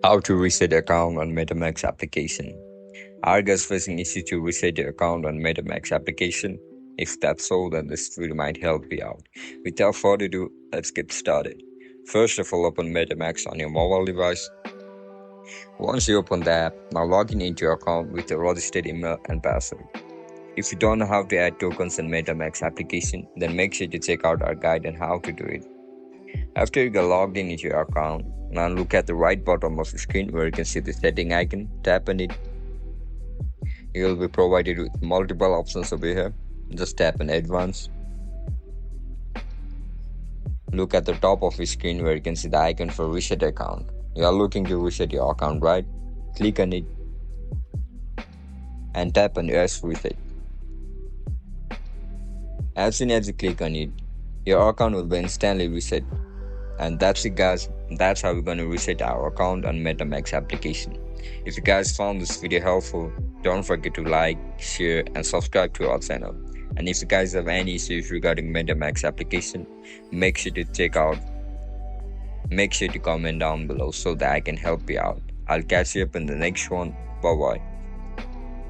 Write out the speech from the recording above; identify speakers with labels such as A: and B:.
A: How to reset account on MetaMask application. Are you guys facing issue to reset your account on MetaMask application? If that's so, then this video might help you out. Without further ado, let's get started. First of all, open MetaMask on your mobile device. Once you open the app, now log into your account with your registered email and password. If you don't know how to add tokens in MetaMask application, then make sure to check out our guide on how to do it. After you get logged in into your account, now look at the right bottom of the screen where you can see the setting icon. Tap on it. You will be provided with multiple options over here. Just tap on advanced. Look at the top of the screen where you can see the icon for reset account. You are looking to reset your account, right? Click on it and tap on yes reset. As soon as you click on it, your account will be instantly reset. And that's it, guys. That's how we're going to reset our account on MetaMask application. If you guys found this video helpful, don't forget to like, share and subscribe to our channel. And if you guys have any issues regarding MetaMask application, make sure to comment down below so that I can help you out. I'll catch you up in the next one. Bye bye.